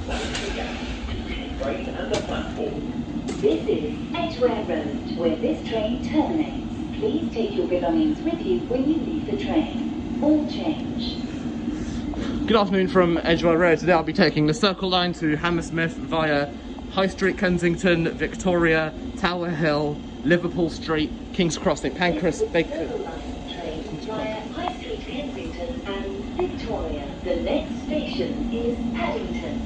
That's the gap between a train and a platform. This is Edgware Road, where this train terminates. Please take your belongings with you when you leave the train. All change. Good afternoon from Edgware Road. Today I'll be taking the Circle Line to Hammersmith via High Street, Kensington, Victoria, Tower Hill, Liverpool Street, King's Cross, St Pancras, Bakerloo Train via High Street, Kensington and Victoria. The next station is Paddington.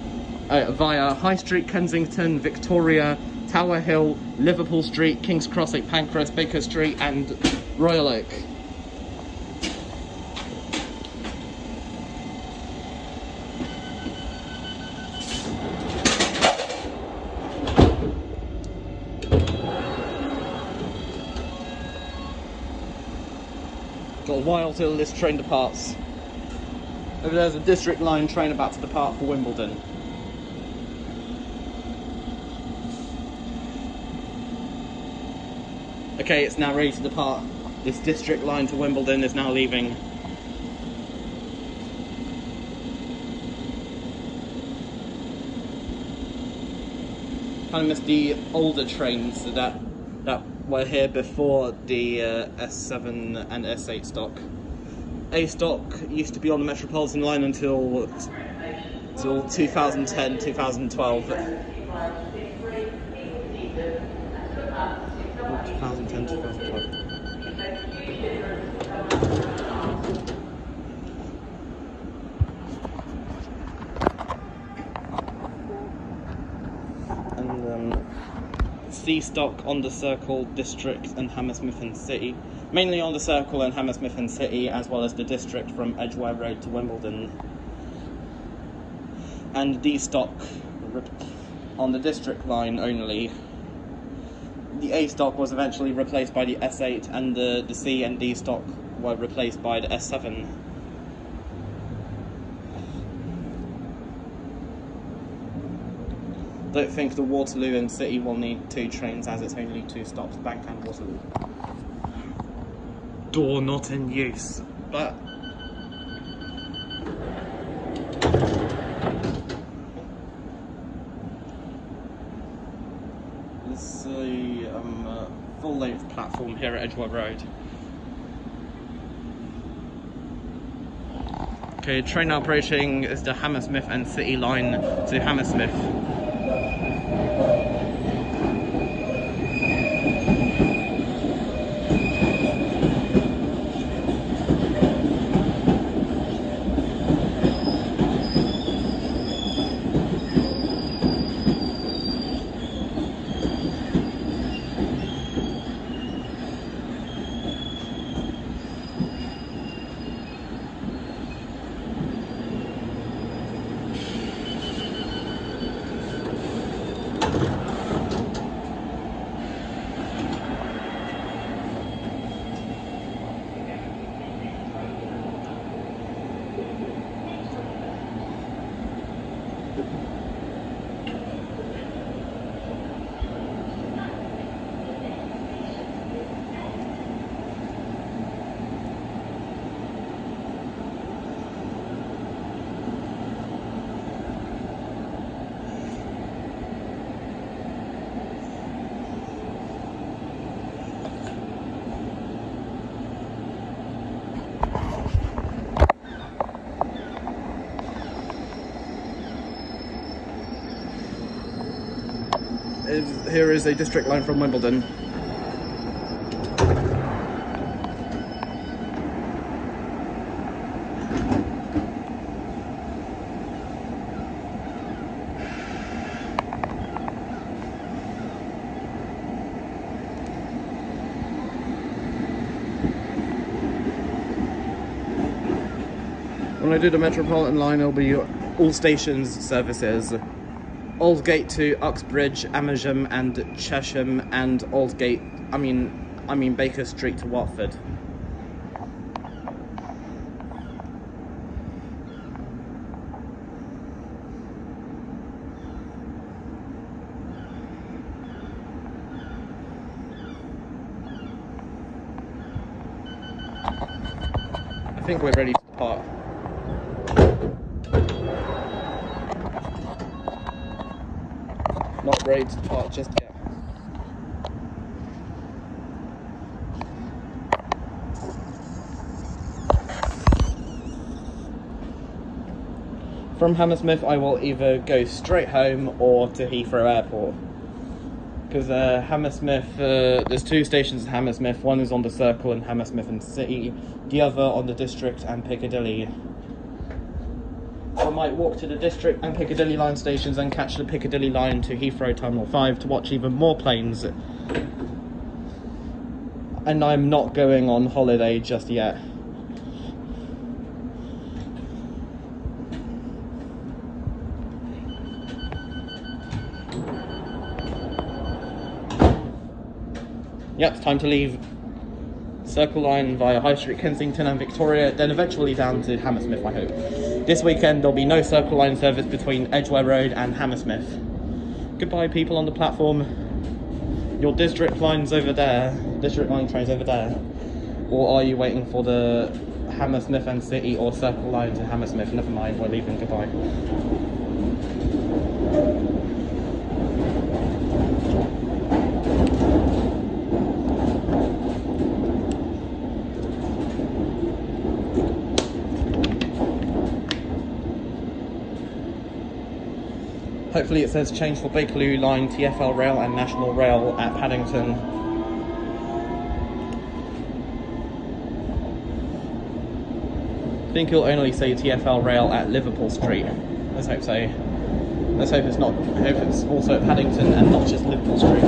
Via High Street, Kensington, Victoria, Tower Hill, Liverpool Street, King's Cross, St Pancras, Baker Street and Royal Oak. Got a while till this train departs. Over there's a District Line train about to depart for Wimbledon. Okay, it's now ready to depart. This District Line to Wimbledon is now leaving. Kind of missed the older trains that were here before the S7 and S8 stock. A stock used to be on the Metropolitan line until 2010, 2012. 2010, 2012. And C stock on the Circle, District and Hammersmith and City. Mainly on the Circle and Hammersmith and City, as well as the District from Edgware Road to Wimbledon. And D stock on the District line only. The A stock was eventually replaced by the S8 and the C and D stock were replaced by the S7. Don't think the Waterloo and City will need two trains as it's only two stops, Bank and Waterloo. Door not in use, but this is a full-length platform here at Edgware Road. Okay, train now approaching is the Hammersmith and City line to Hammersmith. Here is a District line from Wimbledon. When I do the Metropolitan line, it'll be all stations services. Aldgate to Uxbridge, Amersham and Chesham, and Aldgate, I mean Baker Street to Watford. I think we're ready to depart. ready to depart just yet. From Hammersmith, I will either go straight home or to Heathrow Airport. Because Hammersmith, there's two stations in Hammersmith. One is on the Circle in Hammersmith and City, the other on the District and Piccadilly. I might walk to the District and Piccadilly line stations and catch the Piccadilly line to Heathrow Terminal 5 to watch even more planes. And I'm not going on holiday just yet. Yep, it's time to leave. Circle line via High Street, Kensington and Victoria, then eventually down to Hammersmith, I hope. This weekend there'll be no Circle line service between Edgware Road and Hammersmith. Goodbye people on the platform. Your District line's over there. District line train's over there. Or are you waiting for the Hammersmith and City or Circle line to Hammersmith? Never mind, we're leaving, goodbye. Hopefully it says change for Bakerloo Line, Tfl Rail and National Rail at Paddington. I think it'll only say Tfl Rail at Liverpool Street. Let's hope so. Let's hope it's not. I hope it's also at Paddington and not just Liverpool Street.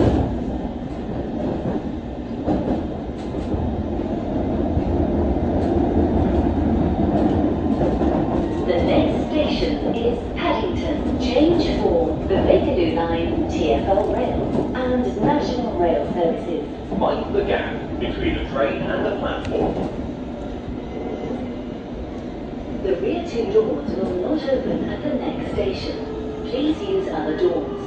The next station is Paddington. Change for the Bakerloo Line, Tfl Rail and National Rail services. Mind the gap between the train and the platform. The rear two doors will not open at the next station. Please use other doors.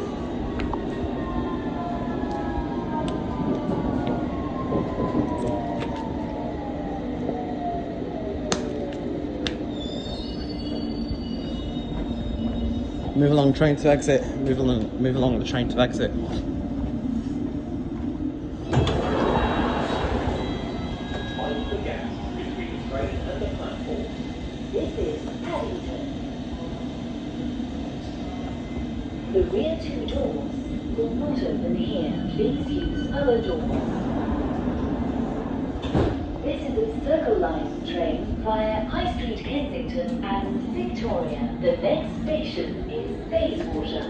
Move along train to exit. Move along the train to exit. Mind the gap between the train and the platform. This is Paddington. The rear two doors will not open here. Please use other doors. This is a Circle Line train via High Street, Kensington and Victoria. The next station is Bayswater.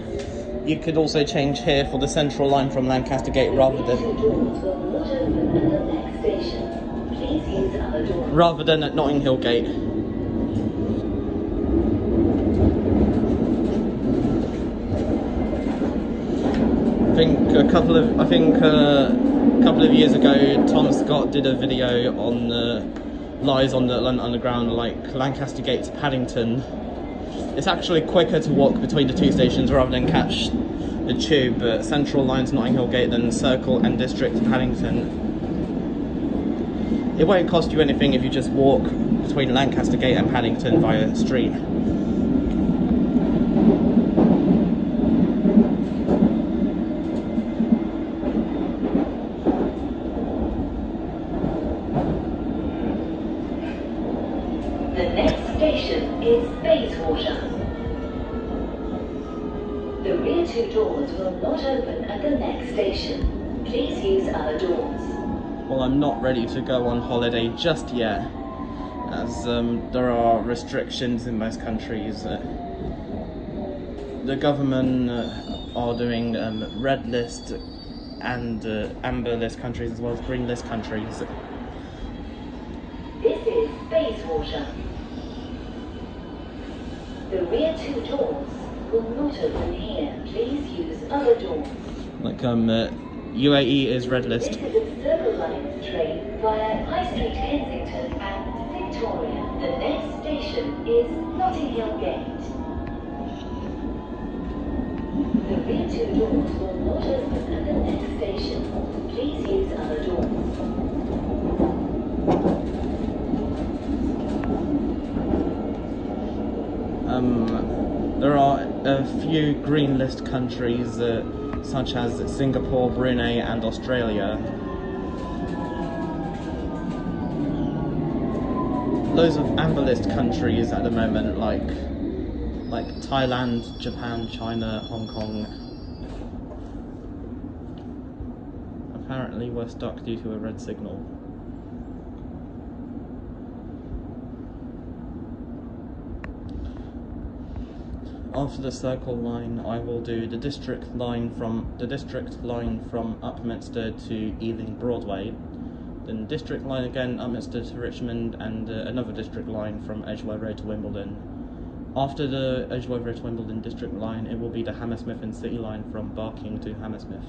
You could also change here for the Central Line from Lancaster Gate rather The two doors will not open at the next station. Please use other doors. than at Notting Hill Gate. I think a couple of years ago, Tom Scott did a video on lies on the London Underground, like Lancaster Gate to Paddington. It's actually quicker to walk between the two stations rather than catch the tube. But Central Line's Notting Hill Gate, then Circle and District to Paddington. It won't cost you anything if you just walk between Lancaster Gate and Paddington via street. The next station is Bayswater. The rear two doors will not open at the next station. Please use other doors. Well, I'm not ready to go on holiday just yet, as there are restrictions in most countries. The government are doing red list and amber list countries as well as green list countries. This is Bayswater. The rear two doors will not open here. Please use other doors. Like UAE is red list. This is a Circle Line train via High Street, Kensington and Victoria. The next station is Notting Hill Gate. The rear two doors will not open at the next station. Please use other doors. There are a few green list countries such as Singapore, Brunei and Australia. Loads of amber list countries at the moment, like Thailand, Japan, China, Hong Kong. Apparently we're stuck due to a red signal. After the Circle Line, I will do the District Line from Upminster to Ealing Broadway, then District Line again Upminster to Richmond, and another District Line from Edgware Road to Wimbledon. After the Edgeware Road to Wimbledon District Line, it will be the Hammersmith and City Line from Barking to Hammersmith.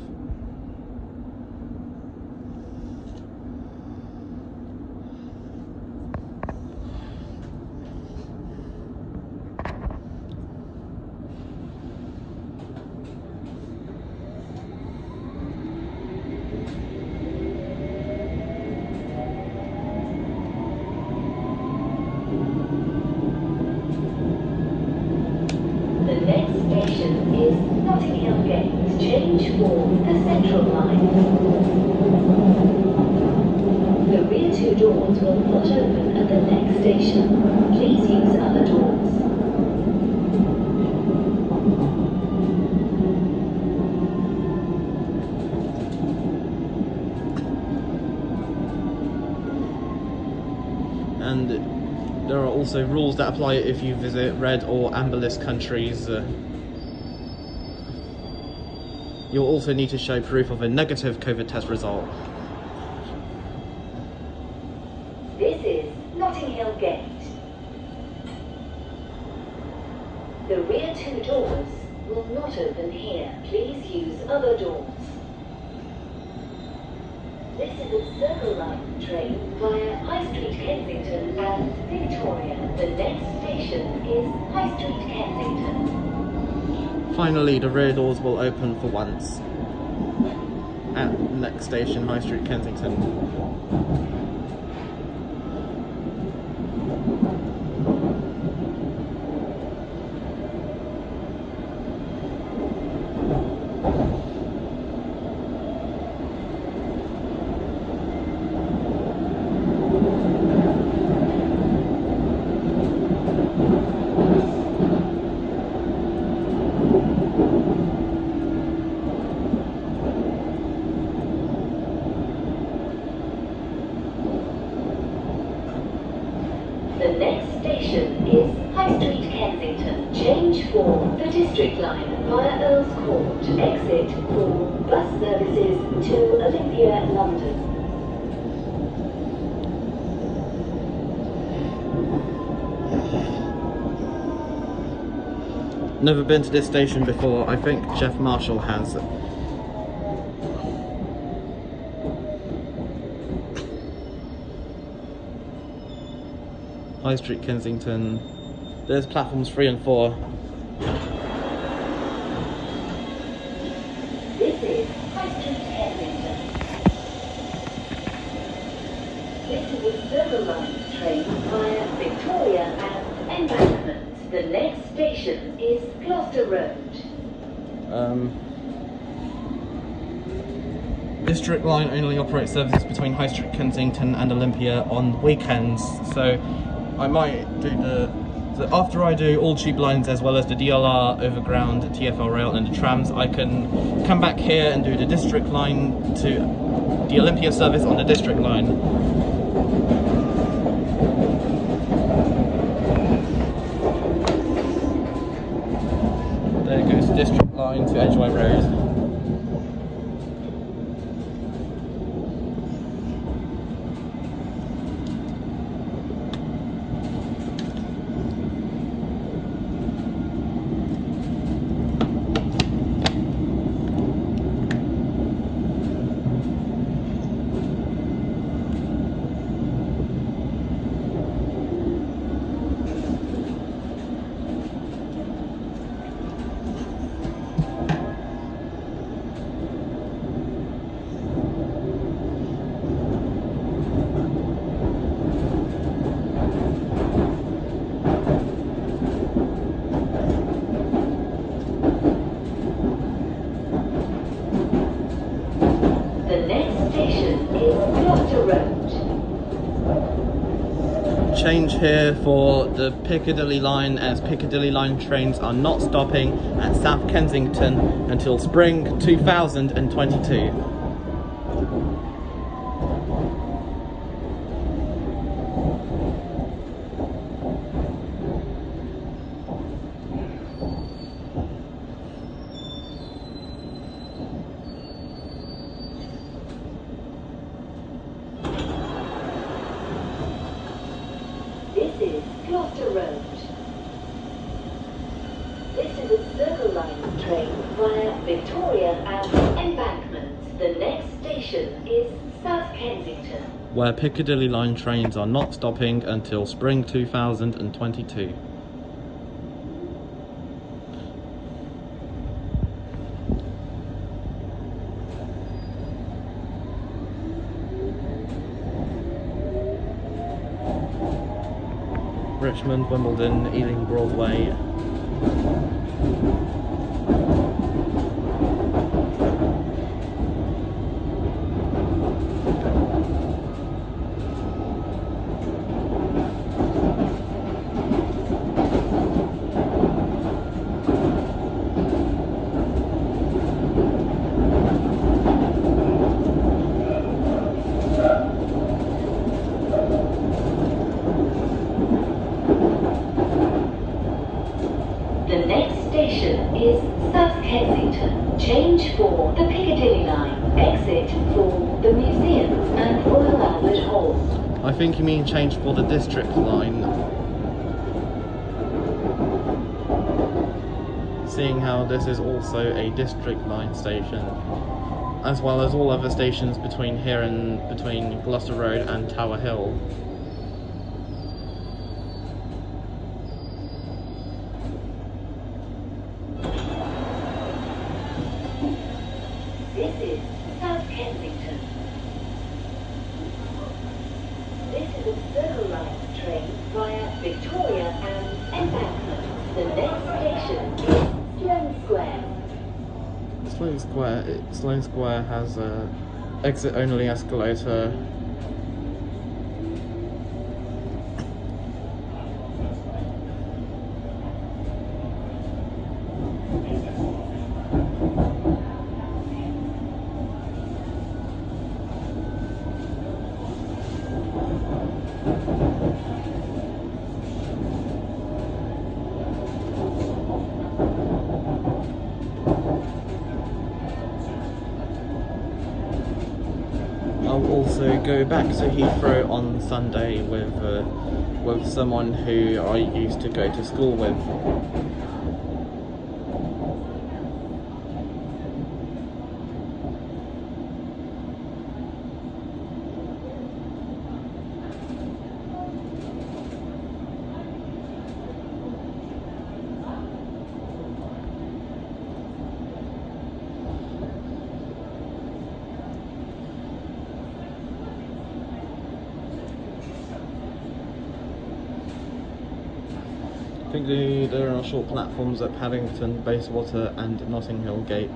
Change for the Central Line. The rear two doors will not open at the next station. Please use other doors. And there are also rules that apply if you visit red or amber list countries. You'll also need to show proof of a negative COVID test result. This is Notting Hill Gate. The rear two doors will not open here. Please use other doors. This is a Circle Line train via High Street Kensington and Victoria. The next station is High Street Kensington. Finally, the rear doors will open for once at the next station, High Street Kensington. The next station is High Street Kensington. Change for the District Line via Earl's Court. Exit for bus services to Olympia, London. Never been to this station before. I think Jeff Marshall has. High Street Kensington. There's platforms 3 and 4. This is High Street Kensington. This is a Circle Line train via Victoria and Embankment. The next station is Gloucester Road. District Line only operates services between High Street Kensington and Olympia on weekends, so I might do after I do all tube lines as well as the DLR, Overground, Tfl Rail and the trams, I can come back here and do the District Line to the Olympia service on the District Line. There goes the District Line to Edgeware Road. change here for the Piccadilly line, as Piccadilly line trains are not stopping at South Kensington until spring 2022. This is Gloucester Road. This is a Circle Line train via Victoria and Embankment. The next station is South Kensington, where Piccadilly line trains are not stopping until spring 2022. Richmond, Wimbledon, Ealing Broadway. the next station is South Kensington. Change for the Piccadilly line. Exit for the museums and Royal Albert Hall. I think you mean change for the district line. Seeing how this is also a district line station, as well as all other stations between here and between Gloucester Road and Tower Hill. This is South Kensington. This is a Circle Line train via Victoria and Embankment. The next station is Sloane Square. Sloane Square has a exit-only escalator. I'll also go back to Heathrow on Sunday with someone who I used to go to school with. I think there are short platforms at Paddington, Bayswater and Notting Hill Gate.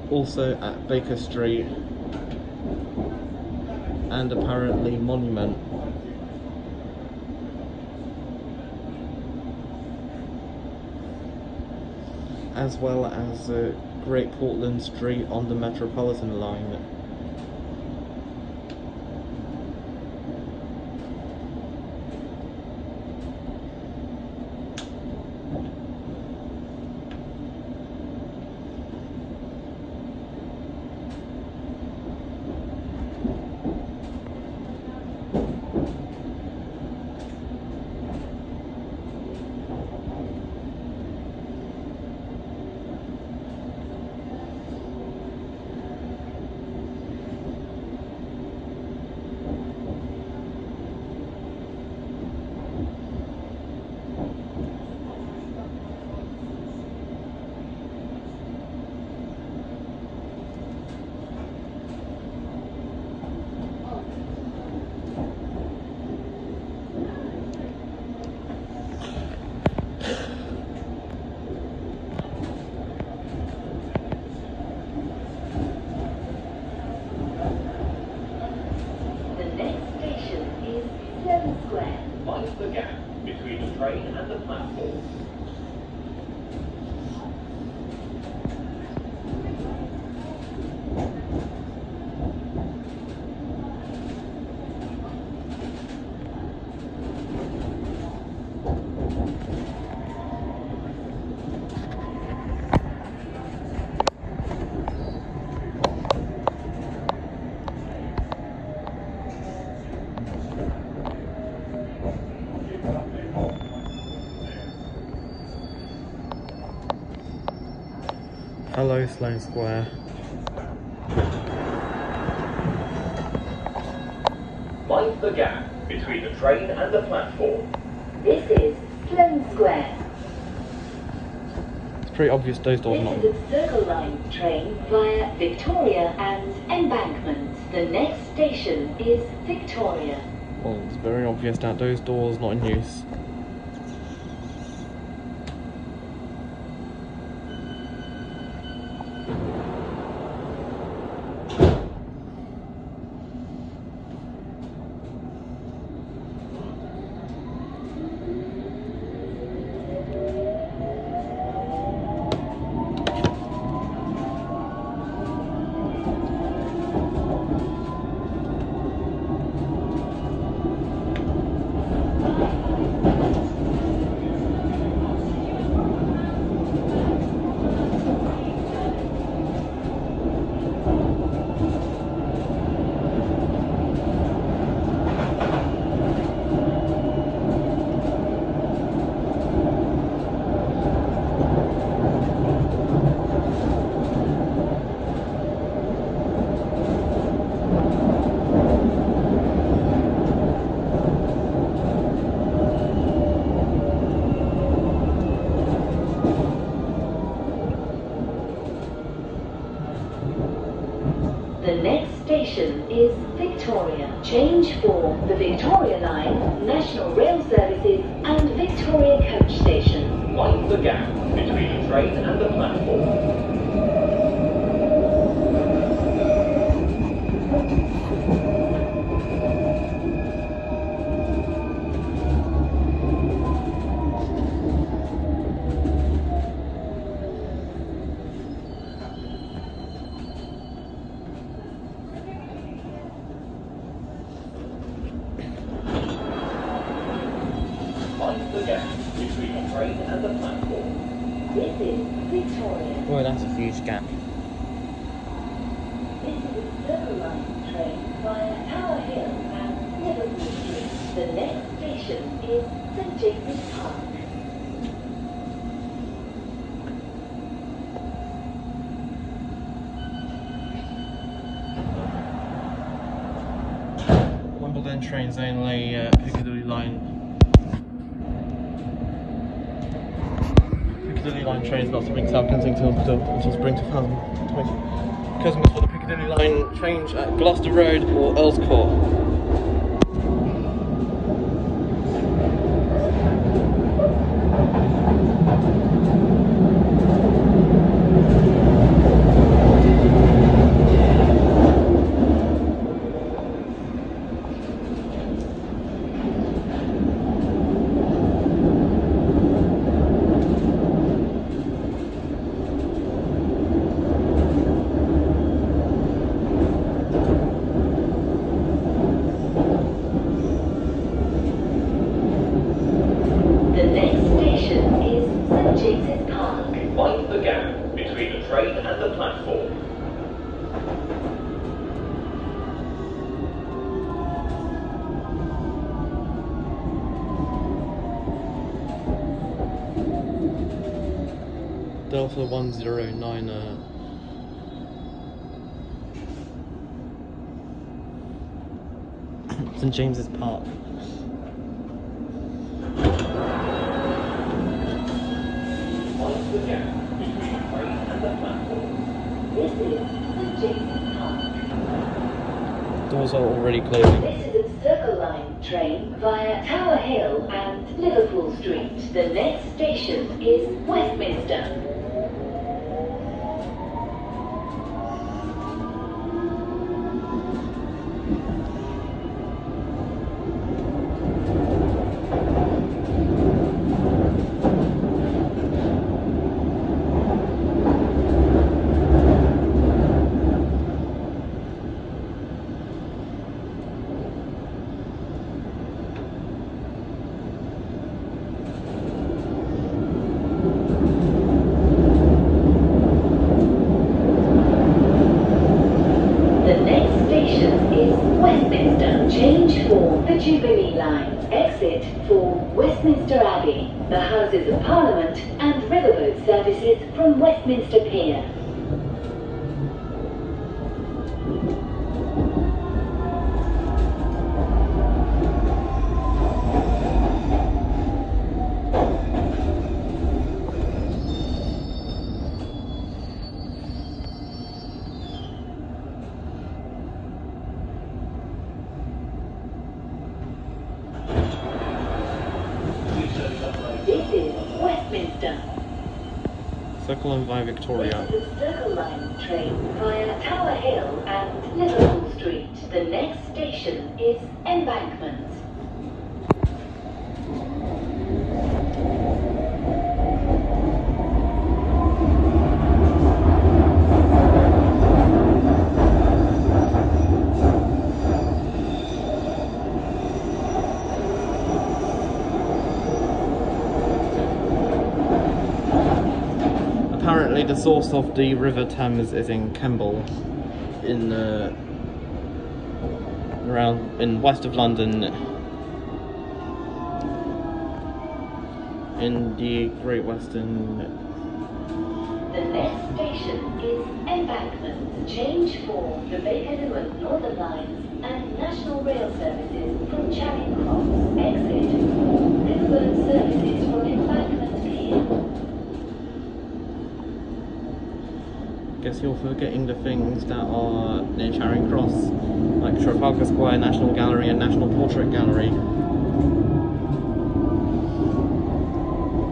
Also at Baker Street and apparently Monument. As well as Great Portland Street on the Metropolitan line. Hello, Sloane Square. Mind the gap between the train and the platform. This is Sloane Square. It's pretty obvious those doors are not. This is a Circle Line train via Victoria and Embankment. The next station is Victoria. Well, it's very obvious that those doors not in use. The next station is Victoria. Change for the Victoria Line, National Rail Services and Victoria Coach Station. Mind the gap between the train and the platform. Mind the gap between the train and the platform. This is Victoria. Boy, that's a huge gap. This is a Circle Line train via Tower Hill and Liverpool Street. The next station is St James's Park. Wimbledon trains only, Piccadilly Line. Piccadilly Line trains not to bring South Kensington until spring 2020. Customers for the Piccadilly Line change at Gloucester Road or Earls Court. The next station is St James's Park. Mind the gap between the train and the platform. Delta 109. St James's Park. Mind the gap between the train and the platform. This is St James's Park. Doors are already closing. This is a Circle Line train via Tower Hill and Liverpool Street. The next station is Westminster. The next station is Westminster. Change for the Jubilee Line. Exit for Westminster Abbey, the Houses of Parliament and riverboat services from Westminster Pier. Westminster. Circle Line via Victoria. This is a Circle Line train via Tower Hill and Liverpool Street. The next station is Embankment. Apparently the source of the River Thames is in Kemble, in west of London, in the Great Western. The next station is Embankment. Change for the Bakerloo and Northern Lines and National Rail services from Charing Cross. Exit for Riverboat services from Embankment Pier. Guess you're forgetting the things that are near Charing Cross, like Trafalgar Square, National Gallery and National Portrait Gallery.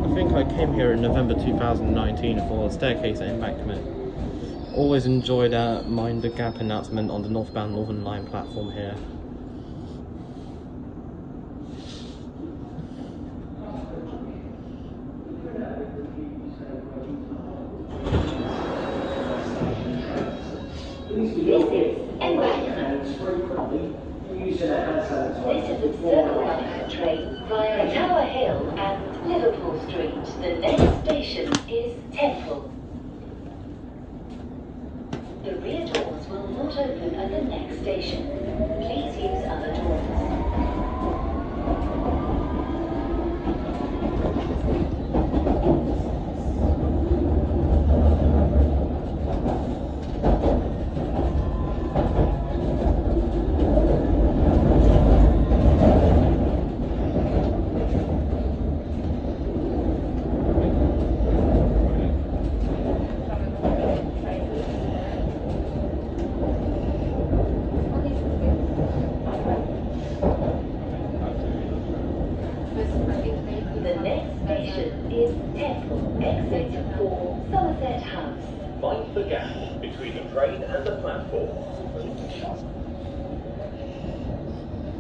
I think I came here in November 2019 for a staircase at Embankment. Always enjoyed our Mind the Gap announcement on the northbound Northern Line platform here. This is Embankment. This is a Circle Line train via Tower Hill and Liverpool Street. The next station is Tfl. The rear doors will not open at the next station. Please use other doors. Mind the gap between the train and the platform.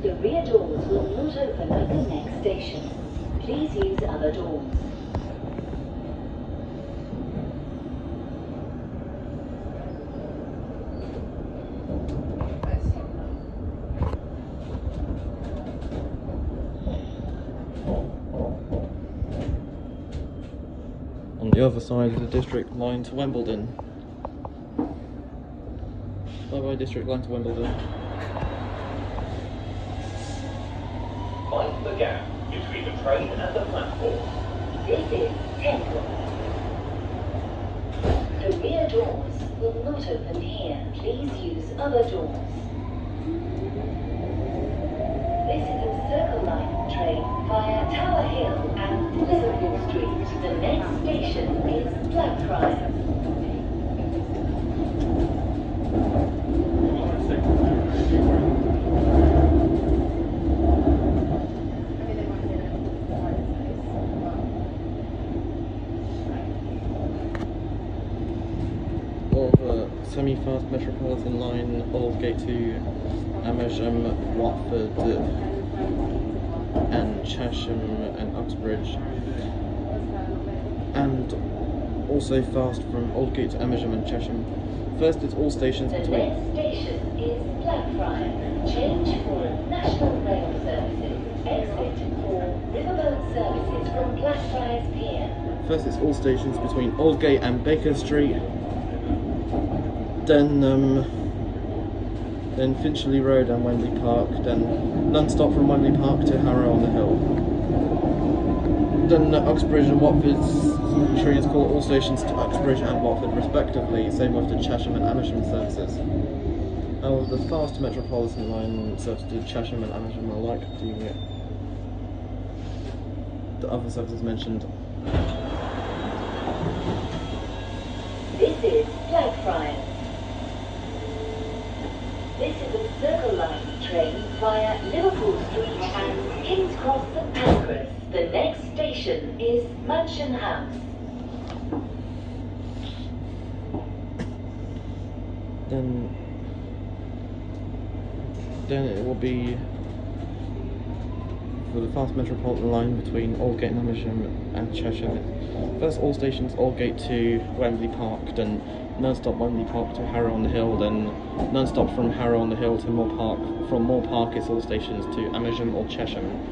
The rear doors will not open at the next station. Please use other doors. On the other side of the District Line to Wimbledon. Bye-bye District Line to Wimbledon. Mind the gap between the train and the platform. This is Tfl. The rear doors will not open here. Please use other doors. This is a Circle Line train via Tower Hill and Liverpool Street. The next station is Blackfriars. Semi-fast Metropolitan Line, Aldgate to Amersham, Watford, and Chesham and Uxbridge, and also fast from Aldgate to Amersham and Chesham. First, it's all stations between. The next station is Blackfriars. Change for National Rail services. Exit for Riverboat services from Blackfriars Pier. First, it's all stations between Aldgate and Baker Street. Then Finchley Road and Wembley Park, then non-stop from Wembley Park to Harrow on the Hill. Then Uxbridge and Watford's trains call all stations to Uxbridge and Watford respectively, same with the Chesham and Amersham services. However, the fast Metropolitan Line service to Chesham and Amersham are like the other services mentioned. This is Blackfriars. This is a Circle Line train via Liverpool Street and King's Cross and Pancras. The next station is Mansion House. Then it will be for the fast Metropolitan line between Aldgate and Amersham and Chesham. First all stations Aldgate to Wembley Park, then non-stop Wembley Park to Harrow on the Hill, then non-stop from Harrow on the Hill to Moor Park. From Moor Park it's all stations to Amersham or Chesham.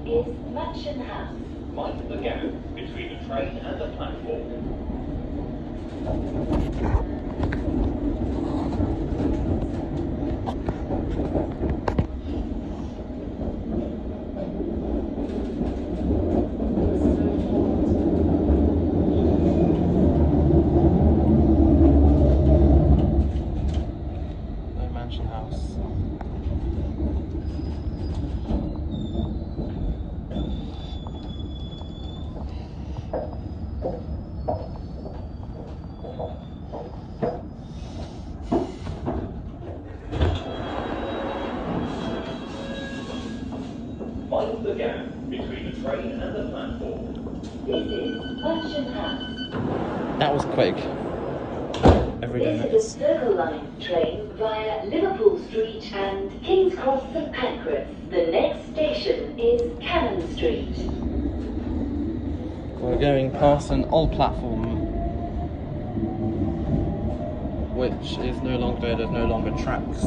Is Mansion House. Mind the gap between the train and the platform. No Mansion House. Mind the gap between the train and the platform. This is Mansion House. That was quick. Every day. This is a Circle Line train via Liverpool Street and King's Cross and Pancras. The next station is Cannon Street. We're going past an old platform, which is no longer, there's no longer tracks.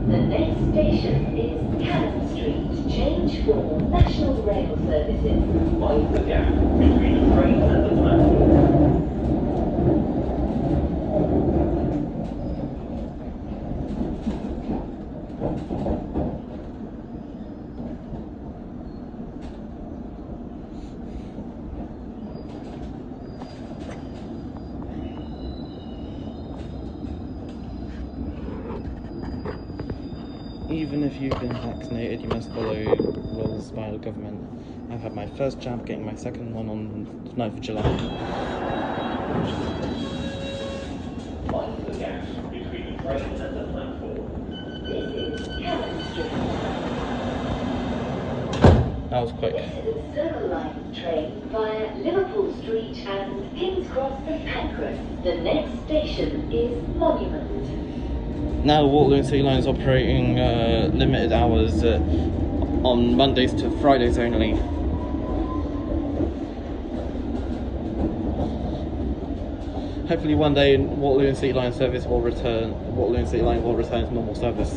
The next station is Cannon Street. Change for National Rail services. Mind the gap between the train and the platform. Even if you've been vaccinated, you must follow rules by the government. I've had my first jab, getting my second one on the 9th of July. Mind the gap between the train and the platform. This is Cannon Street. That was quick. This is a Circle Line train via Liverpool Street and King's Cross and Pancras. The next station is Monument. Now the Waterloo and City Line is operating limited hours on Mondays to Fridays only. Hopefully one day Waterloo and City Line service will return. Waterloo and City Line will return to normal service.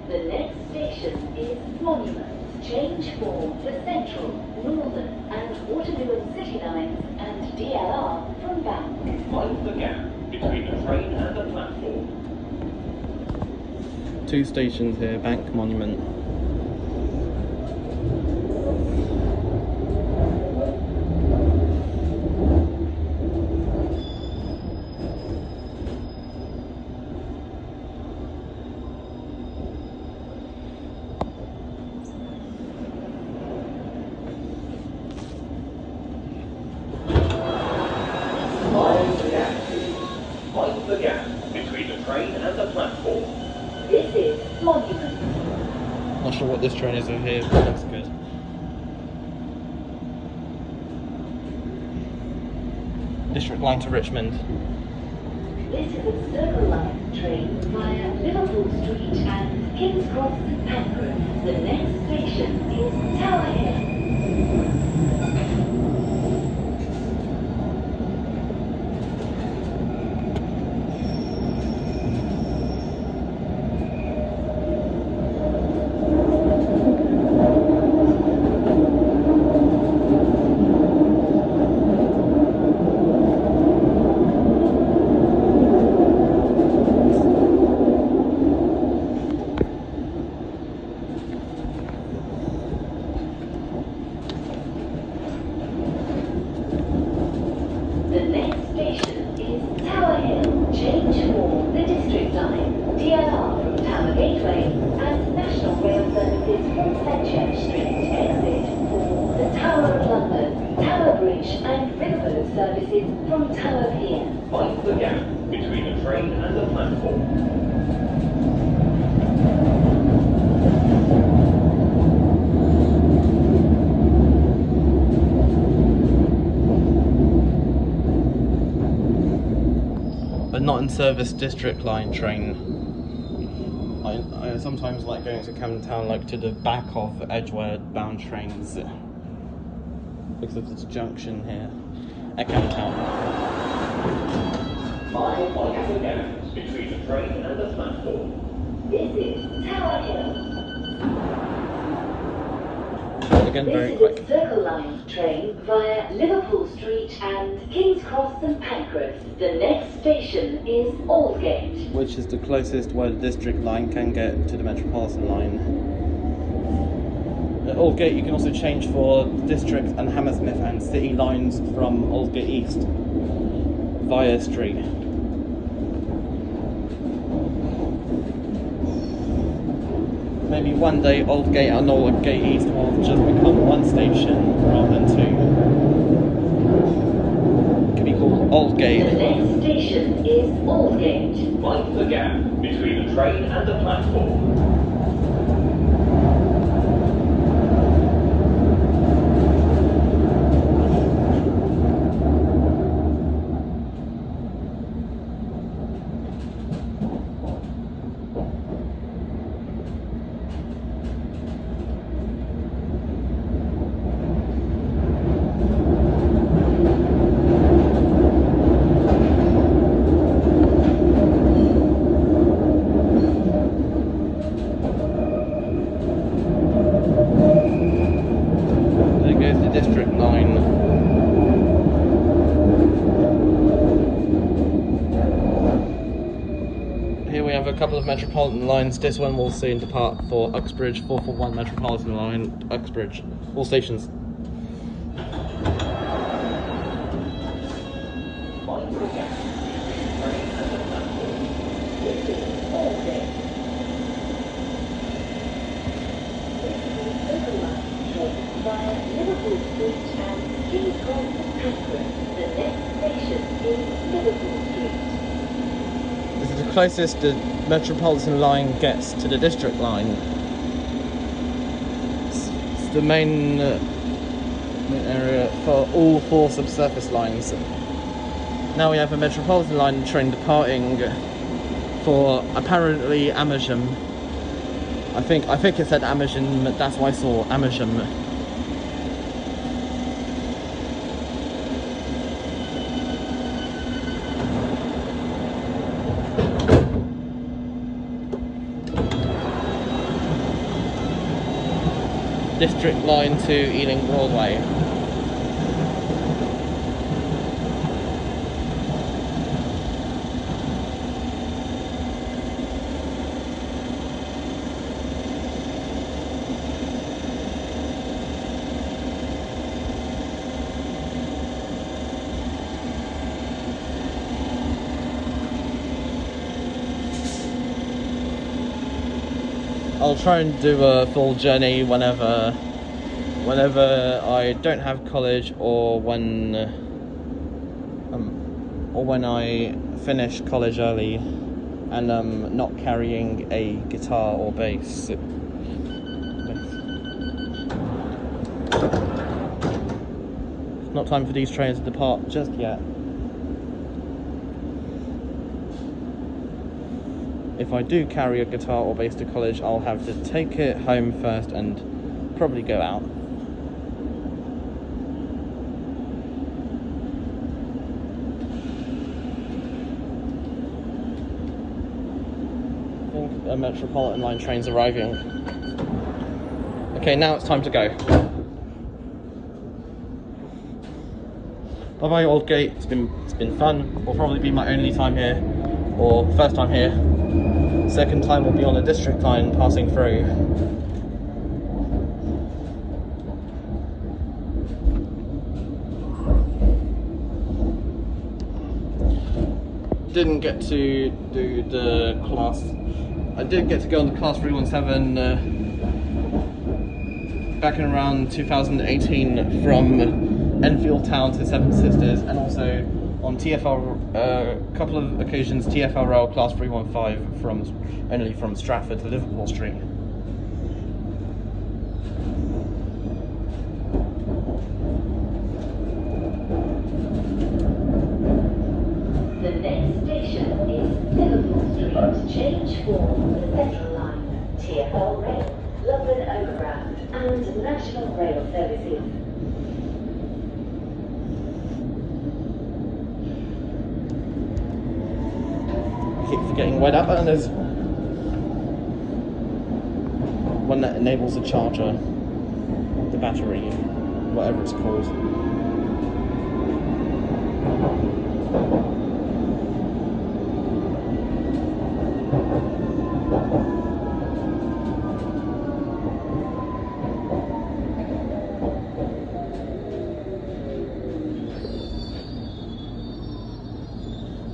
The next station is Monument. Change for the Central, Northern and Waterloo and City Lines and DLR from Bank. Mind the gap between the train and the platform. Two stations here, Bank, Monument. Mind the gap between the train and the platform. This is Monument. Not sure what this train is over here, but looks good. District line to Richmond. This is a Circle Line train via Liverpool Street and King's Cross and Pancras. The next station is Tower Hill. services from Fenchurch Street exit for the Tower of London, Tower Bridge and Riverboat services from Tower Pier. Mind the gap between the train and the platform. A not in service district line train. I sometimes like going to Camden Town, like to the back of Edgware bound trains because of this junction here at Camden Town. Mind the gaps between the train and the platform. This is Tower Hill. Again, very This quick. is a Circle Line train via Liverpool Street and King's Cross and Pancras. The next station is Aldgate. Which is the closest where the district line can get to the Metropolitan line. At Aldgate you can also change for district and Hammersmith and city lines from Aldgate East via street. Maybe one day Aldgate and Aldgate East will just become one station rather than two. It could be called Aldgate. The next station is Aldgate. Mind the gap between the train and the platform. A couple of Metropolitan lines. This one will soon depart for Uxbridge, 441 Metropolitan Line, Uxbridge, all stations. Mind the gap between the train and the platform. This is Aldgate. This is a Circle Line train via Liverpool Street and King's Cross and Pancras. The next station is Liverpool Street. This is the closest the Metropolitan line gets to the district line. It's the main area for all four subsurface lines. Now we have a Metropolitan line train departing for apparently Amersham. I think it said Amersham, that's why I saw Amersham. District line to Ealing Broadway. I'll try and do a full journey whenever I don't have college or when I finish college early and not carrying a guitar or bass. Not time for these trains to depart just yet. If I do carry a guitar or bass to college, I'll have to take it home first and probably go out. I think a Metropolitan line train's arriving. Okay, now it's time to go. Bye bye Aldgate, it's been fun. Will probably be my only time here, or first time here. Second time will be on the district line passing through. Didn't get to do the class. I did get to go on the class 317 back in around 2018 from Enfield Town to Seven Sisters, and also on TfL, a couple of occasions, TfL Rail Class 315 only from Stratford to Liverpool Street. The next station is Liverpool Street. Change for the Central Line, Tfl Rail, London Overground, and National Rail Services. I keep forgetting where that button is. One that enables the charger, the battery, whatever it's called.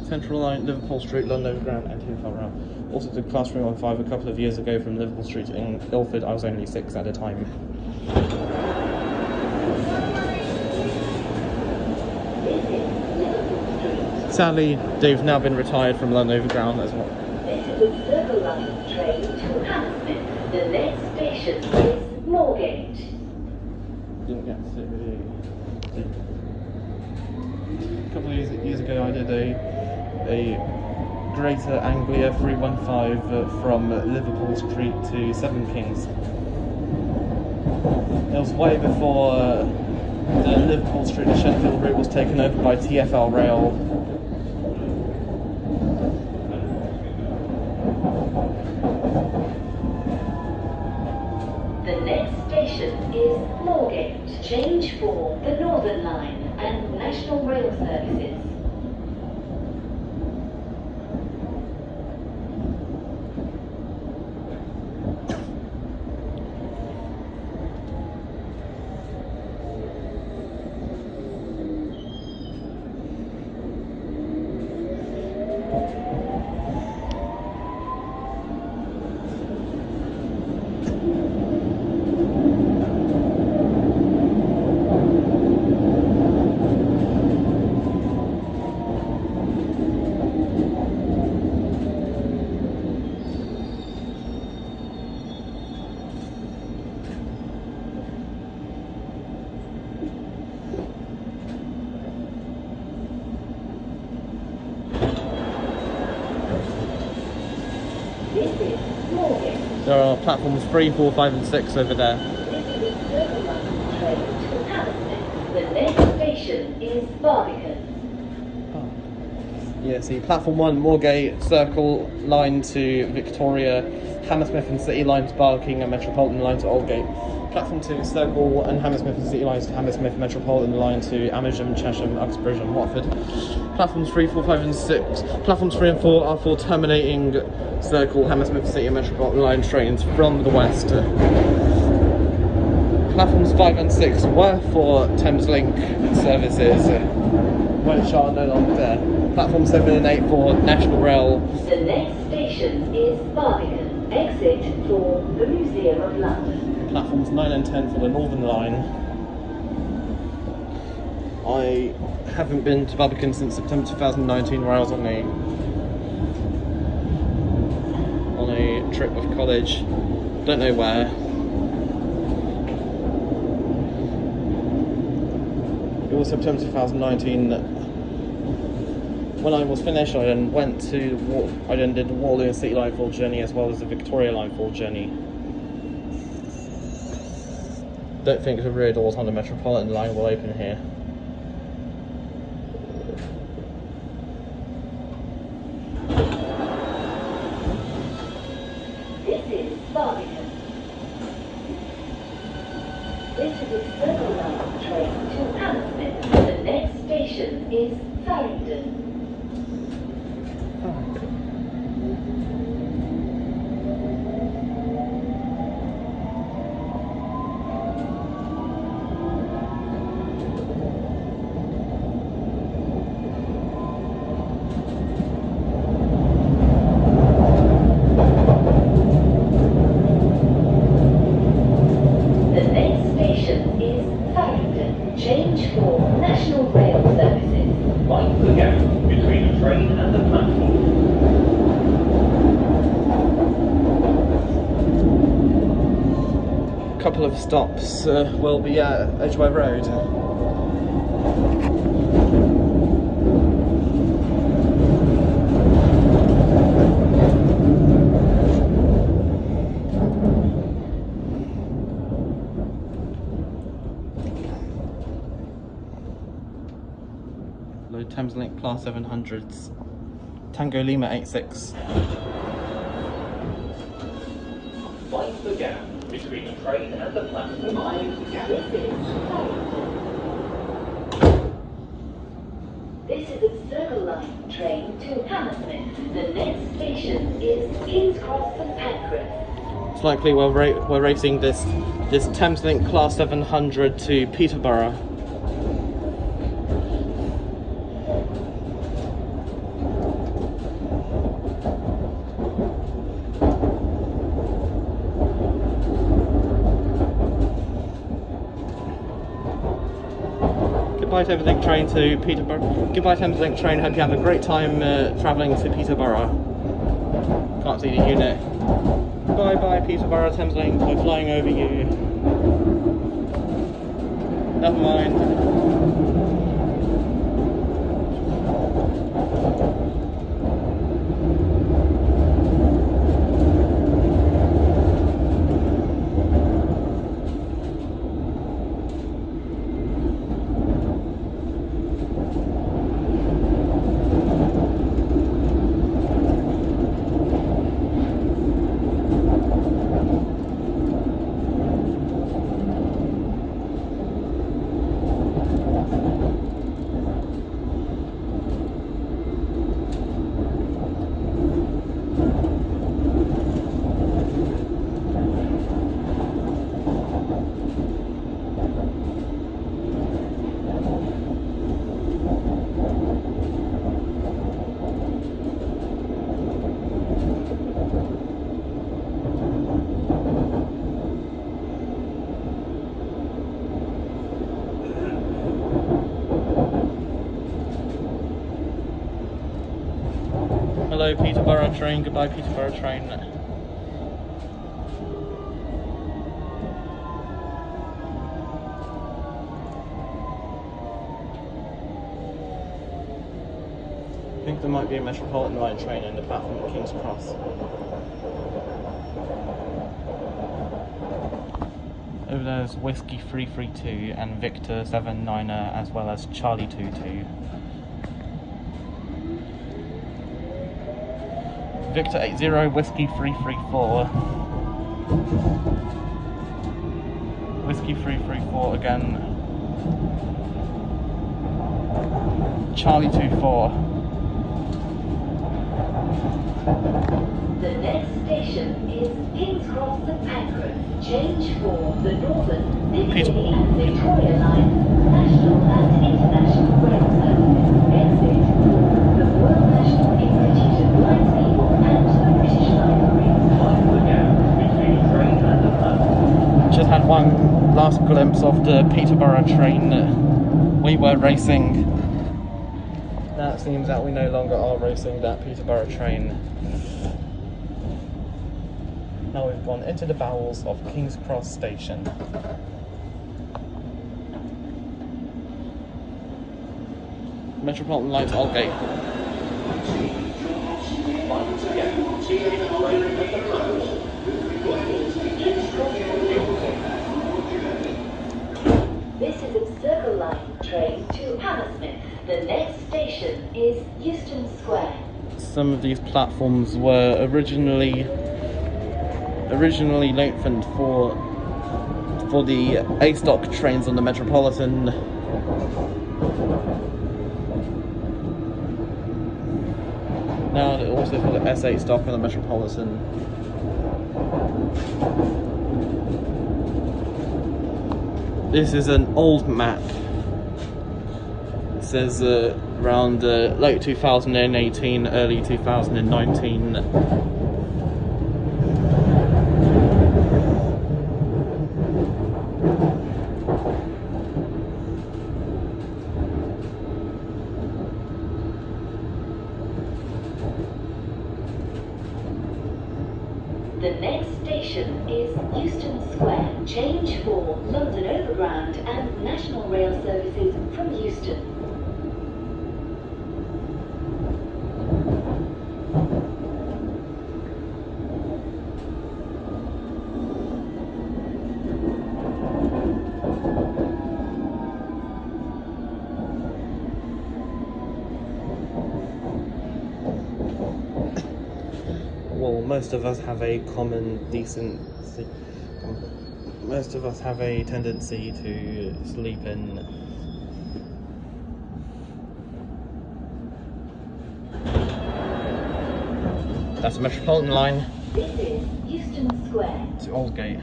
Central Line, Liverpool Street, London Overground, and Tfl Rail. Also did Class 315 a couple of years ago from Liverpool Street in Ilford. I was only 6 at the time. Sadly, they've now been retired from London Overground as well. This is the Circle Line train to Hammersmith. The next station is Moorgate. Didn't get to sit with you. A couple of years ago I did a Greater Anglia 315 from Liverpool Street to Seven Kings. It was way before the Liverpool Street to Sheffield route was taken over by TfL Rail. The next station is Moorgate. Change for the Northern Line and National Rail Services. There are platforms 3, 4, 5 and 6 over there. The next station is Barbican. Yeah, see, platform 1, Moorgate, Circle Line to Victoria, Hammersmith and City Line to Barking, and Metropolitan Line to Aldgate. Platform 2, Circle and Hammersmith and City Lines to Hammersmith, Metropolitan Line to Amersham, Chesham, Uxbridge and Watford. Platforms 3, 4, 5 and 6. Platforms 3 and 4 are for terminating Circle, Hammersmith City and Metropolitan Line trains from the west. Platforms 5 and 6 were for Thameslink services, which are no longer there. Platform 7 and 8 for National Rail. The next station is Barbican. Exit for the Museum of London. Platforms 9 and 10 for the Northern Line. I haven't been to Barbican since September 2019, where I was on a trip with college. Don't know where. It was September 2019. When I was finished, I then did the Waterloo and City Line full journey as well as the Victoria Line full journey. Don't think the rear doors on the Metropolitan Line will open here. This is Barbican. This is a Circle Line train to Hammersmith. The next station is Paddington. The next couple of stops will be at Edgware Road. Load Thameslink Class 700s. Tango Lima 86. Find the gap between the train and the platform. This is a Circle Line train to Hammersmith. The next station is King's Cross and Pancras. It's likely we're racing this Thameslink Class 700 to Peterborough. Goodbye Thameslink train to Peterborough. Goodbye Thameslink train, hope you have a great time travelling to Peterborough. Can't see the unit. Bye bye Peterborough Thameslink, we're flying over you. Never mind. Hello Peterborough train, goodbye Peterborough train. I think there might be a Metropolitan Line train in the platform at King's Cross. Over there's Whiskey 332 and Victor 79er as well as Charlie 22. Victor 80, Whiskey 334. Whiskey 334 again. Charlie 24. The next station is King's Cross and Pancras. Change for the Northern, Piccadilly and Victoria Line, National and International Rail Services. Exit for the Royal National Institute of Blind People and the British Library. Find the gap between the train and the platform. Just had one last glimpse of the Peterborough train we were racing. Now it seems that we no longer are racing that Peterborough train. Now we've gone into the bowels of King's Cross Station. Metropolitan Line's Aldgate. Find the gap between the train and the platform. This is a Circle Line train to Hammersmith. The next station is Euston Square. Some of these platforms were originally lengthened for the A-stock trains on the Metropolitan. Now they're also for the S8 stock on the Metropolitan. This is an old map. It says around late 2018, early 2019. The next station is Euston Square. Change for London Overground and National Rail services from Euston. Well, most of us have a common decency. Most of us have a tendency to sleep in. That's the Metropolitan Line. This is Euston Square. To Aldgate.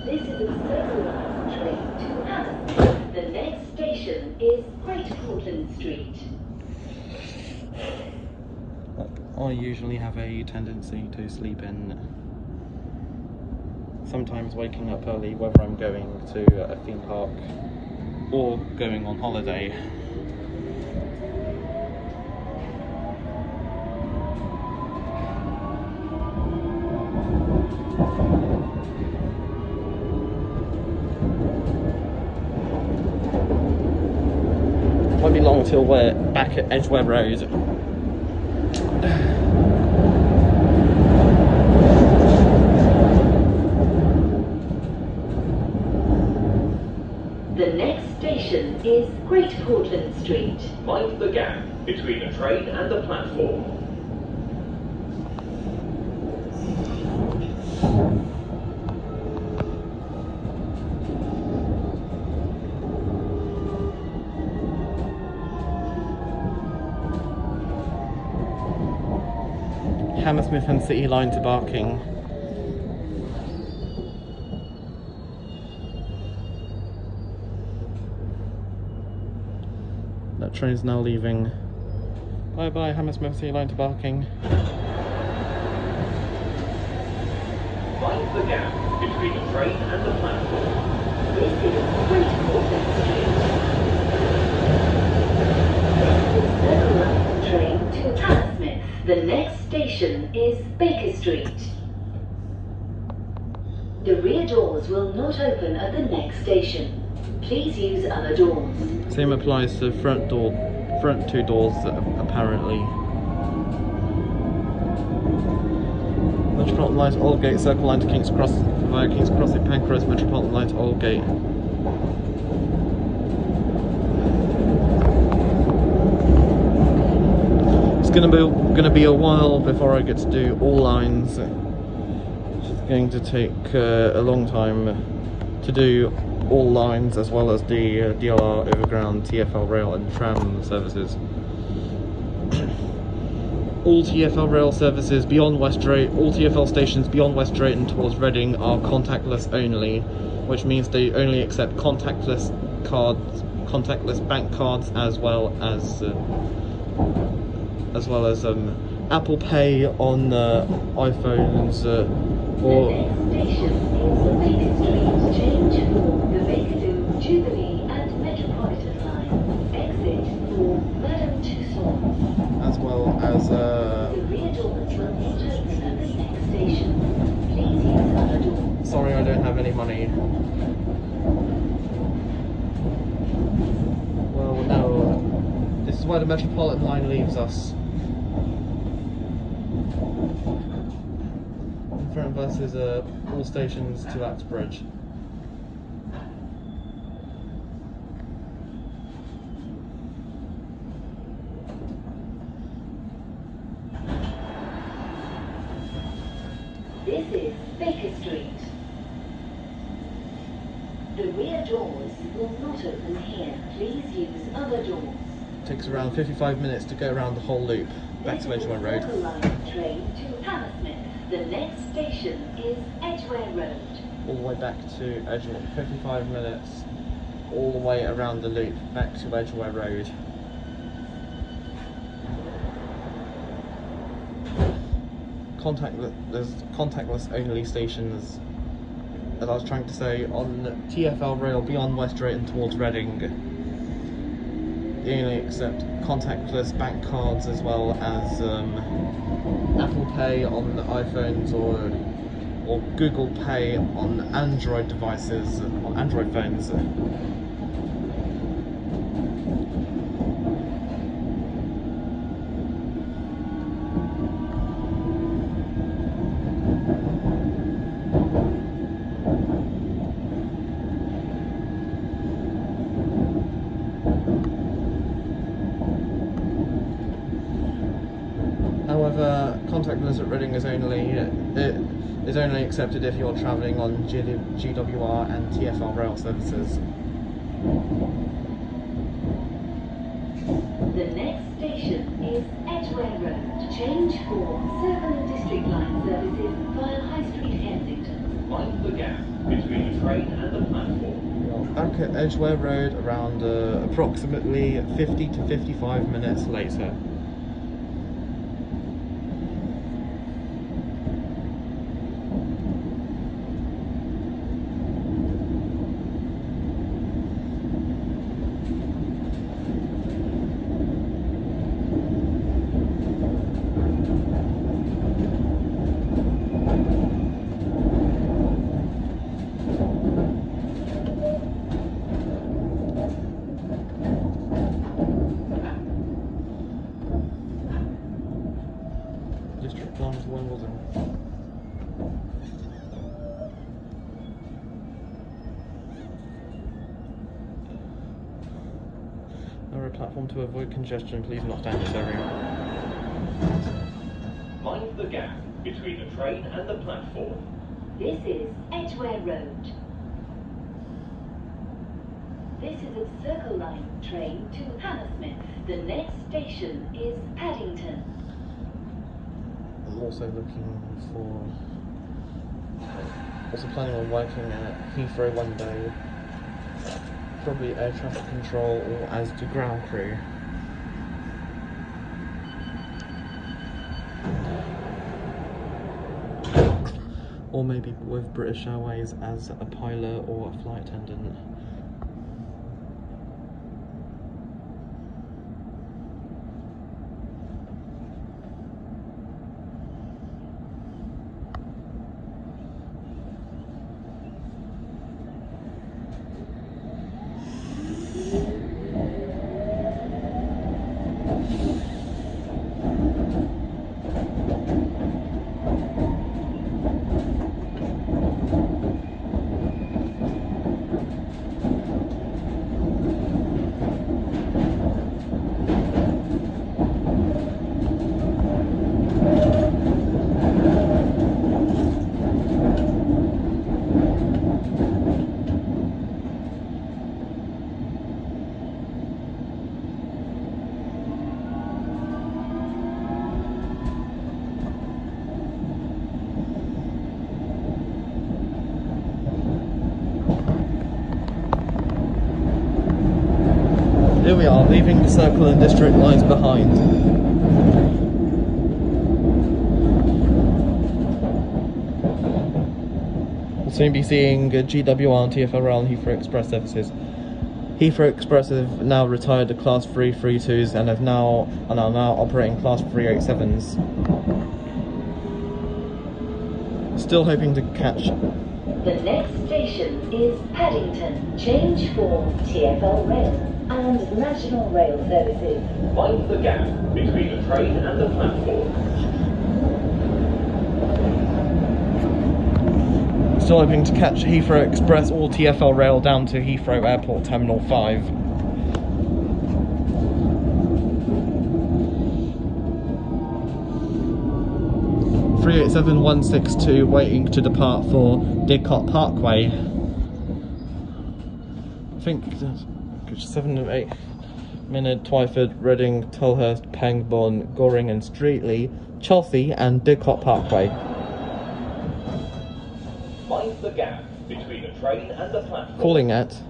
This is a Circle Line train to Hammersmith. The next station is Great Portland Street. I usually have a tendency to sleep in, sometimes waking up early, whether I'm going to a theme park or going on holiday. Won't be long till we're back at Edgware Road. The next station is Great Portland Street. Mind the gap between the train and the platform. Hammersmith and City Line to Barking. That train's now leaving. Bye bye Hammersmith City Line to Barking. Mind the gap between the train and the platform. This is Great Portland Street. Circle Line train to Hammersmith. The next station is Baker Street. The rear doors will not open at the next station. Please use other doors. Same applies to front two doors apparently. Metropolitan Line to Aldgate, Circle Line to King's Cross via King's Cross in Pancras, Metropolitan Line to Aldgate. It's gonna be a while before I get to do all lines. It's going to take a long time to do all lines, as well as the DLR, Overground, Tfl Rail and Tram services. All Tfl Rail services beyond West Drayton, all Tfl stations beyond West Drayton towards Reading are contactless only, which means they only accept contactless cards, contactless bank cards, as well as Apple Pay on iPhones or. The next station is Baker Street. Change for the Bakerloo, Jubilee and Metropolitan Line. Exit for Madame Tussauds. As well as The rear doors will not open at the next station. Please use other doors. sorry, I don't have any money. Well, no. This is where the Metropolitan Line leaves us. In front of us is all stations to Axbridge. This is Baker Street. The rear doors will not open here. Please use other doors. It takes around 55 minutes to go around the whole loop back to Edgeware Road. Circle Line train to Hammersmith. The next station is Edgware Road. All the way back to Edgeware, 55 minutes, all the way around the loop back to Edgeware Road. There's contactless only stations, as I was trying to say, on TfL Rail beyond West Drayton towards Reading. they only accept contactless bank cards as well as Apple Pay on iPhones or Google Pay on Android devices, on Android phones. However, contactless at Reading is only accepted if you're travelling on GWR and TfL Rail services. The next station is Edgware Road. Change for Circle and District Line services via High Street, Kensington. Mind the gap between the train and the platform. Back at Edgware Road around approximately 50 to 55 minutes later. Platform to avoid congestion, please not stand this area. Mind the gap between the train and the platform. This is Edgware Road. This is a Circle Line train to Hammersmith. The next station is Paddington. I'm also planning on working at Heathrow one day. Probably air traffic control or as the ground crew. Or maybe with British Airways as a pilot or a flight attendant. Here we are, leaving the Circle and District lines behind. We'll soon be seeing GWR and TfL Rail and Heathrow Express services. Heathrow Express have now retired the Class 3 32s and are now operating Class 387s. Still hoping to catch. The next station is Paddington. Change for TfL Rail and National Rail services. Mind the gap between the train and the platform. Still hoping to catch Heathrow Express or TfL Rail down to Heathrow Airport Terminal 5. (387-162) waiting to depart for Didcot Parkway. I think 7 and 8 minute Twyford, Reading, Tolhurst, Pangbourne, Goring and Streatley, Chelsea and Didcot Parkway. Mind the gap between the train and the platform. Calling at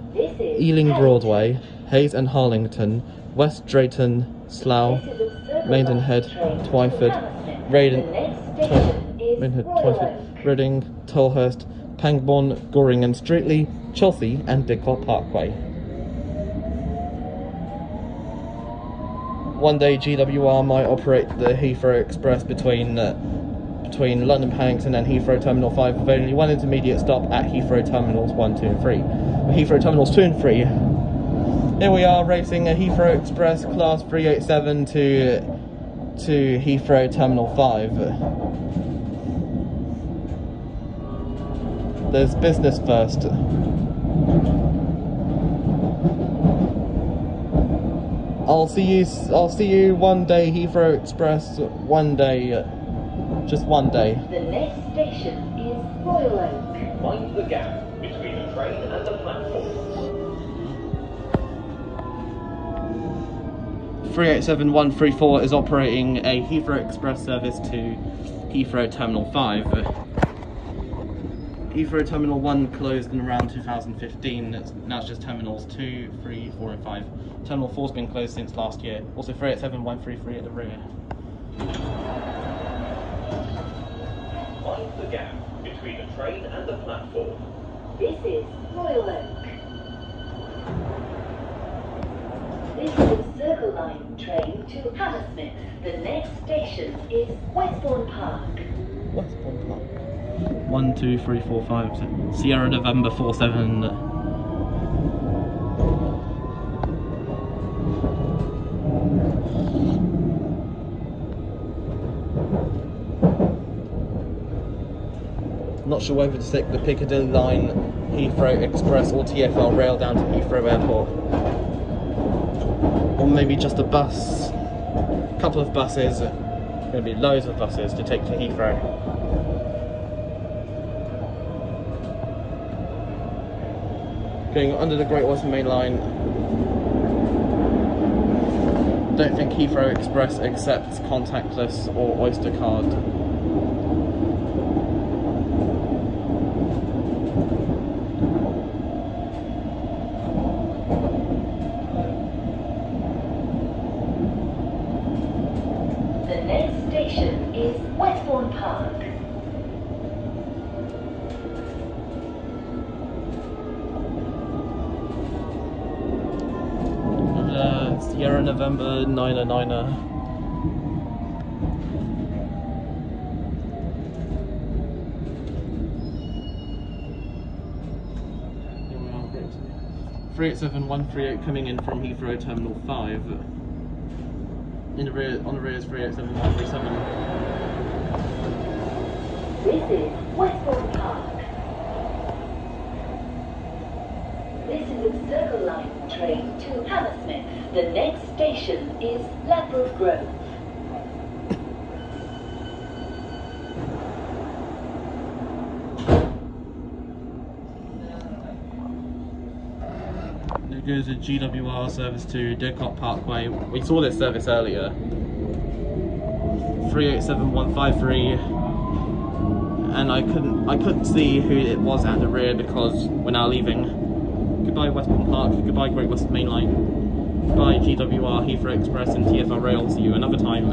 Ealing Broadway, Hayes and Harlington, West Drayton, Slough, Maidenhead, Twyford, Twyford, Reading, Tolhurst, Pangbourne, Goring and Streatley, Chelsea and Didcot Parkway. one day GWR might operate the Heathrow Express between London Paddington and Heathrow Terminal 5 with only one intermediate stop at Heathrow Terminals 1, 2 and 3. Heathrow Terminals 2 and 3. Here we are racing a Heathrow Express Class 387 to Heathrow Terminal 5. There's business first. I'll see you one day, Heathrow Express, one day, just one day. The next station is Royal Oak. Mind the gap between the train and the platform. 387134 is operating a Heathrow Express service to Heathrow Terminal 5. Heathrow Terminal 1 closed in around 2015, now it's just Terminals 2, 3, 4 and 5. Terminal 4's been closed since last year. Also 387133 at the rear. Mind the gap between the train and the platform. This is Royal Oak. This is a Circle Line train to Hammersmith. The next station is Westbourne Park. Westbourne Park. 1, 2, 3, 4, 5, Sierra November 47. Not sure whether to take the Piccadilly Line, Heathrow Express or Tfl Rail down to Heathrow Airport. Or maybe just a bus. A couple of buses. Going to be loads of buses to take to Heathrow. Going under the Great Western Main Line. Don't think Heathrow Express accepts contactless or Oyster card. The next station is Westbourne Park. Sierra November 9er. Here we are, 387-138 coming in from Heathrow Terminal 5. On the rear is 387-137. This is Westbourne Park. This is a Circle Line train to Hammersmith. The next station is Overground. There goes a GWR service to Didcot Parkway. We saw this service earlier. 387153. And I couldn't see who it was at the rear because we're now leaving. Goodbye Westbourne Park, goodbye Great Western Main Line, goodbye GWR, Heathrow Express and TfL Rail. See you another time.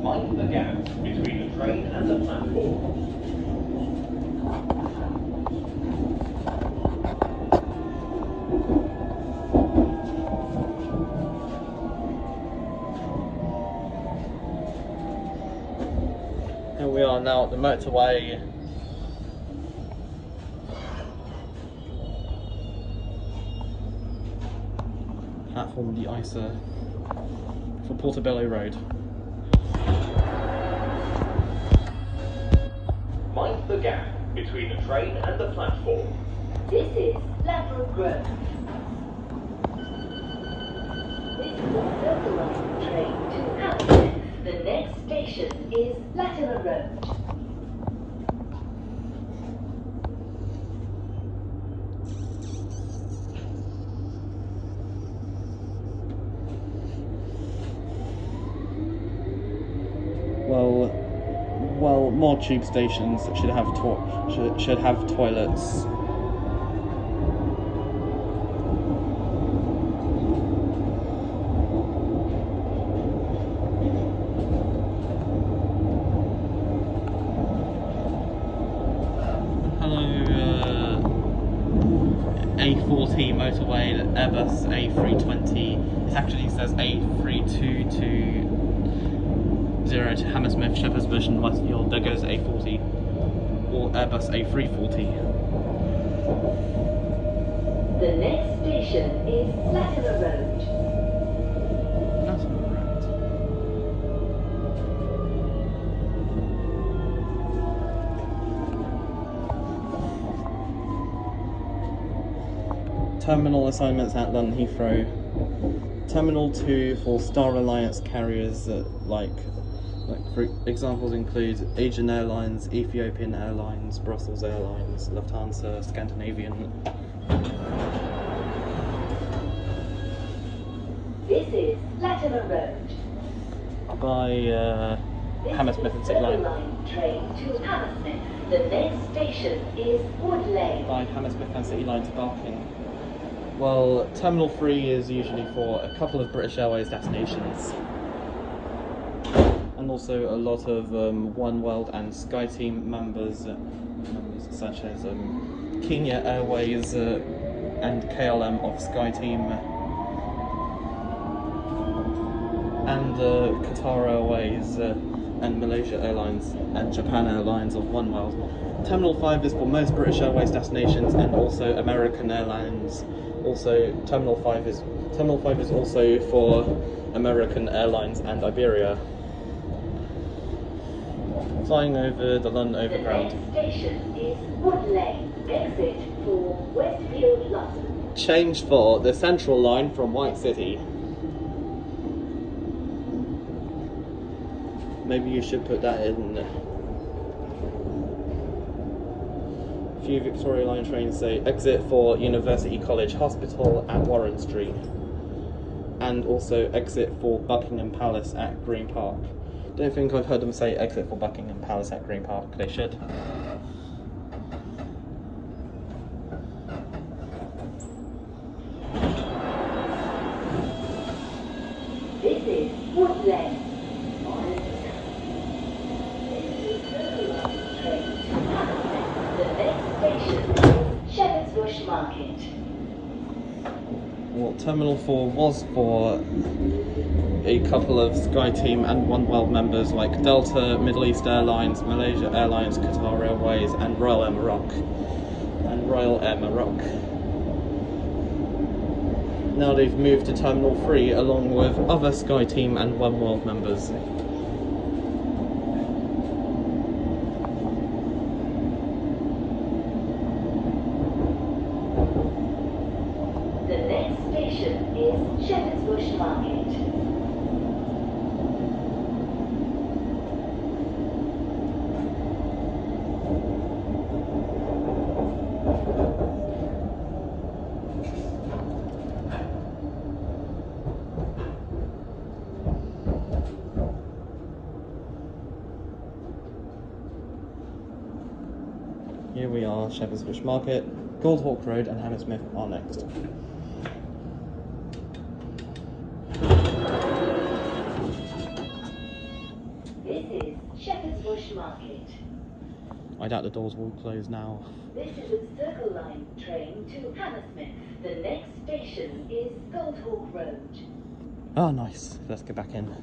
Mind the gap between the train and the platform. Here we are now at the motorway. Platform the ISA for Portobello Road. Mind the gap between the train and the platform. This is Overground. This is a Circle Line train to Hammersmith. The The next station is Latimer Road. Well, more tube stations should have toilets. A40 motorway, Airbus A320. It actually says A320 to Hammersmith, Shepherd's Bush and Westfield. There goes A40 or Airbus A340. The next station is Latimer Road. Latimer Road. Terminal assignments at London Heathrow. Terminal 2 for Star Alliance carriers like for examples include Asian Airlines, Ethiopian Airlines, Brussels Airlines, Lufthansa, Scandinavian. This is Latimer Road. By Hammersmith and City Line. Train to Hammersmith. The next station is Wood Lane. By Hammersmith and City Line to Barking. Well, Terminal 3 is usually for a couple of British Airways destinations. And also a lot of One World and SkyTeam members such as Kenya Airways and KLM of SkyTeam, and Qatar Airways and Malaysia Airlines and Japan Airlines of One World. Terminal 5 is for most British Airways destinations and also American Airlines. Also, Terminal 5 is also for American Airlines and Iberia. Flying over the London Overground. The next station is Wood Lane. Exit for Westfield, London. Change for the Central Line from White City. Maybe you should put that in. A few Victoria Line trains say exit for University College Hospital at Warren Street. And also exit for Buckingham Palace at Green Park. Don't think I've heard them say exit for Buckingham Palace at Green Park. They should. This is Wood Lane. The next station is Shepherd's Bush Market. Well, Terminal 4 was for a couple of SkyTeam and One World members like Delta, Middle East Airlines, Malaysia Airlines, Qatar Airways and Royal Air Maroc. Now they've moved to Terminal 3 along with other SkyTeam and One World members. The next station is Shepherd's Bush Market. Here we are, Shepherd's Bush Market, Goldhawk Road and Hammersmith are next. This is Shepherd's Bush Market. I doubt the doors will close now. This is a Circle Line train to Hammersmith. The next station is Goldhawk Road. Oh, nice. Let's get back in.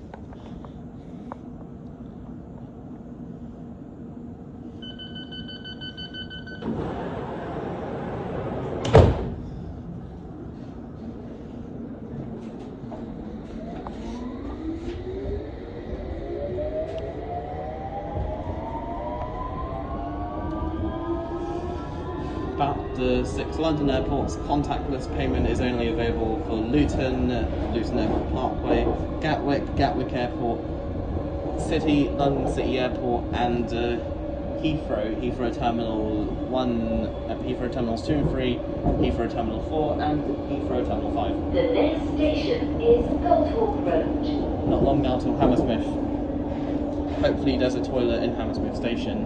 About the 6 London airports, contactless payment is only available for Luton Airport Parkway, Gatwick Airport, City, London City Airport, and Heathrow Terminal 1, Heathrow Terminals 2 and 3, Heathrow Terminal 4, and Heathrow Terminal 5. The next station is Goldhawk Road. Not long now till Hammersmith. Hopefully there's a toilet in Hammersmith Station.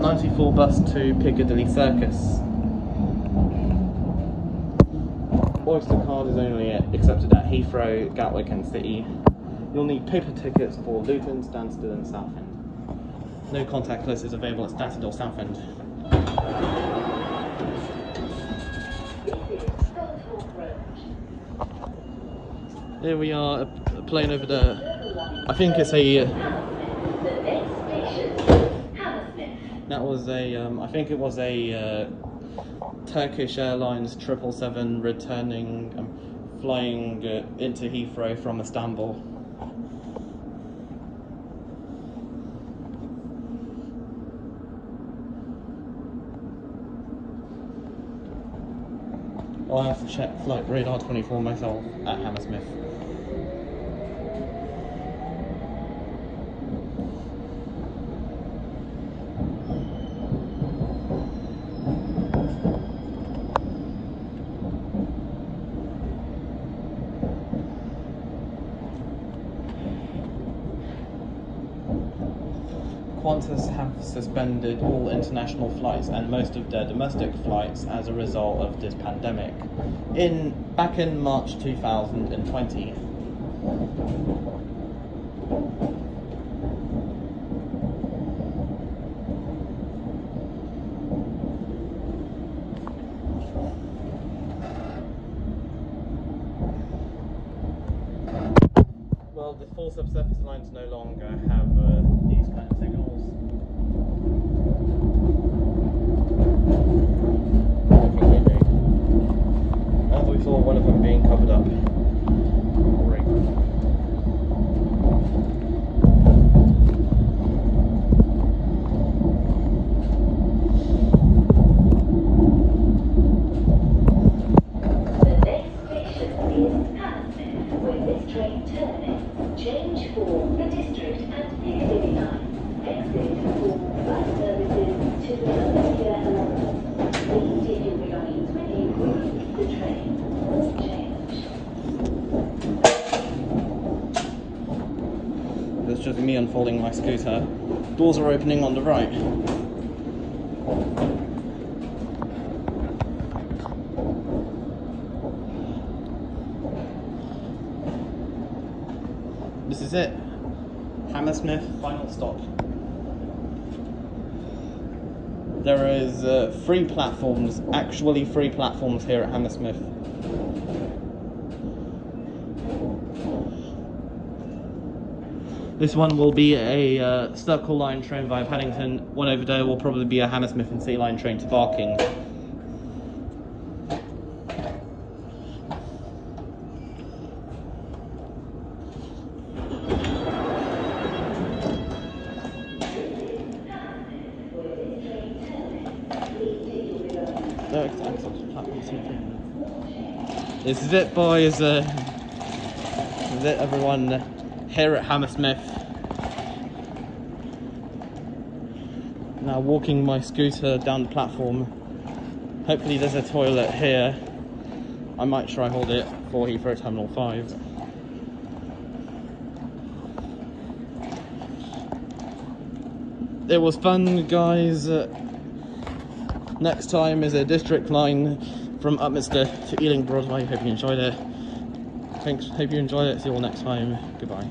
'94 bus to Piccadilly Circus. Oyster card is only accepted at Heathrow, Gatwick and City. You'll need paper tickets for Luton, Stansted and Southend. No contactless is available at Stansted or Southend. Here we are, a plane over there. I think it's a... That was a, I think it was a Turkish Airlines 777 returning, flying into Heathrow from Istanbul. I'll have to check flight radar 24 myself at Hammersmith. Qantas have suspended all international flights and most of their domestic flights as a result of this pandemic. Back in March 2020. Well, the full subsurface lines no longer have these kind of signals. I think they do. As we saw one of them being covered up. Great. The next station is Hammersmith, where this train terminates. Change for the District and Piccadilly Line. Exit for bus services to Lancaster Gate. Please take your belongings with you when you leave the train. Or change. It's just me unfolding my scooter. Doors are opening on the right. This is it. Hammersmith, final stop. There is 3 platforms, actually 3 platforms here at Hammersmith. This one will be a Circle Line train via Paddington. One over there will probably be a Hammersmith and City Line train to Barking. This is it, boys. This is it, everyone. Here at Hammersmith. Now walking my scooter down the platform. Hopefully there's a toilet here. I might try hold it for Heathrow Terminal 5. It was fun, guys. Next time is a district line from Upminster to Ealing Broadway. Hope you enjoyed it. Thanks. Hope you enjoyed it. See you all next time. Goodbye.